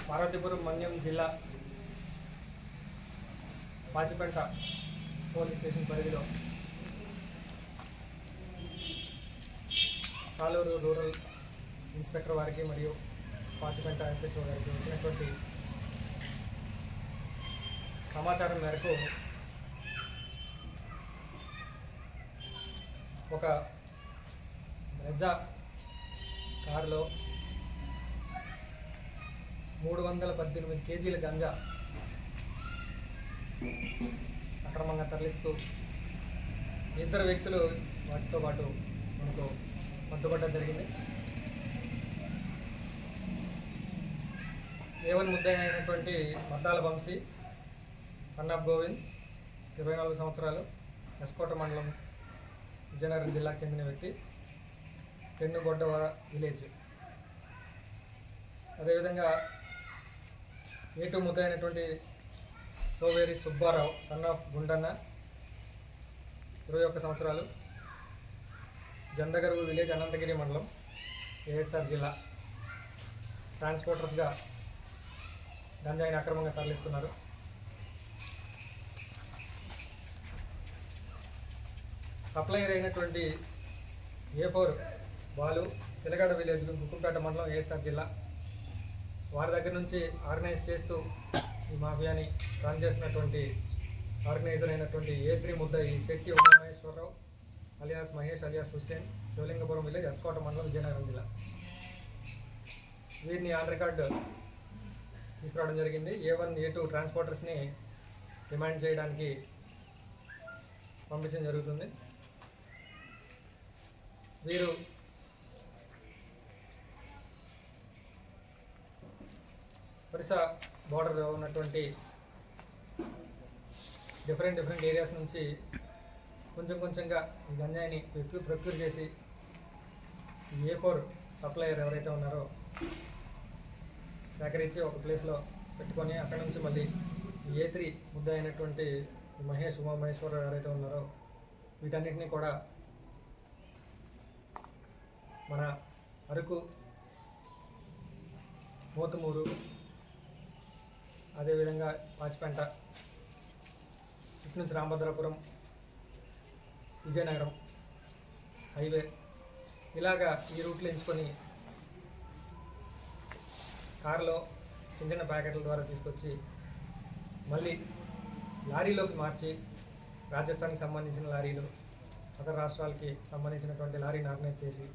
పార్వతీపురం మన్యం జిల్లా Pachipenta police station పరిధిలో Saluru rural inspector వారికి మరియు పాచిపెంట ఎస్హెచ్ఓ గారికి వచ్చినటువంటి సమాచారం మేరకు ఒక బ్రెజా కారులో 318 కేజీల గంజా అక్రమంగా తరలిస్తూ ఇద్దరు వ్యక్తులు వాటితో పాటు మనకు పట్టుబట్టడం జరిగింది. ఏవన్ ముద్దాయి అయినటువంటి మద్దాల వంశీ సన్ ఆఫ్ గోవింద్ 24 సంవత్సరాలు, ఎస్కోట మండలం, విజయనగరం జిల్లాకు చెందిన వ్యక్తి, పెన్నుగొడ్డవర విలేజ్. అదేవిధంగా ఏటు ముద్దైనటువంటి సోవేరి సుబ్బారావు సన్ ఆఫ్ గుండన్న 21 సంవత్సరాలు, జందగరువు విలేజ్, అనంతగిరి మండలం, ఏఎస్ఆర్ జిల్లా. ట్రాన్స్పోర్టర్స్గా గంజాయిని అక్రమంగా తరలిస్తున్నారు. సప్లయర్ అయినటువంటి A4 బాలు, తెలగాడ విలేజ్, గుక్కుపేట మండలం, ఏఎస్ఆర్ జిల్లా. వారి దగ్గర నుంచి ఆర్గనైజ్ చేస్తూ ఈ మాఫియాని రన్ చేసినటువంటి ఆర్గనైజర్ అయినటువంటి A3 ముద్దాయి Shetty Umamaheswararao alias Mahesh alias Hussain, Sivalingapuram village, Eskota మండలం, విజయనగరం జిల్లా. వీరిని ఆన్ రికార్డు తీసుకురావడం జరిగింది. A1 A2 ట్రాన్స్పోర్టర్స్ని డిమాండ్ చేయడానికి పంపించడం జరుగుతుంది. వీరు ఒరిస్సా బార్డర్ ఉన్నటువంటి డిఫరెంట్ ఏరియాస్ నుంచి కొంచెంగా ఈ గంజాయిని ప్రొక్యూర్ చేసి A4 సప్లయర్ ఎవరైతే ఉన్నారో సేకరించి ఒక ప్లేస్లో పెట్టుకొని అక్కడి నుంచి మళ్ళీ A3 ముద్ద అయినటువంటి మహేష్ ఉమామహేశ్వరరావు ఎవరైతే ఉన్నారో వీటన్నిటినీ కూడా మన అరకు, మోతుమూరు, అదేవిధంగా పాచిపెంట, ఇటు నుంచి రామభద్రాపురం, విజయనగరం హైవే, ఇలాగా ఈ రూట్లో ఎంచుకొని కారులో చిన్న ప్యాకెట్ల ద్వారా తీసుకొచ్చి మళ్ళీ లారీలోకి మార్చి రాజస్థాన్కి సంబంధించిన లారీలు, ఇతర రాష్ట్రాలకి సంబంధించినటువంటి లారీని ఆర్గనైజ్ చేసి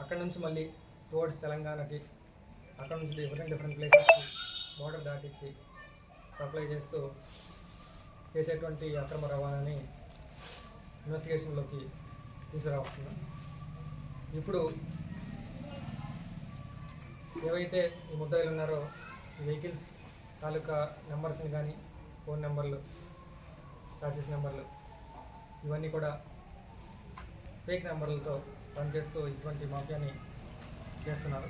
అక్కడి నుంచి మళ్ళీ టువర్డ్స్ తెలంగాణకి, అక్కడ నుంచి డిఫరెంట్ ప్లేసెస్కి బోర్డర్ దాటించి సప్లై చేస్తూ చేసేటువంటి అక్రమ రవాణాని ఇన్వెస్టిగేషన్లోకి తీసుకురావస్తున్నాం. ఇప్పుడు ఏవైతే ఈ ముద్దాయిలు ఉన్నారో ఈ వెహికల్స్ తాలూకా నెంబర్స్ని కానీ, ఫోన్ నెంబర్లు, చాసిస్ నెంబర్లు, ఇవన్నీ కూడా ఫేక్ నెంబర్లతో పనిచేస్తూ ఇటువంటి మాఫియాని చేస్తున్నారు.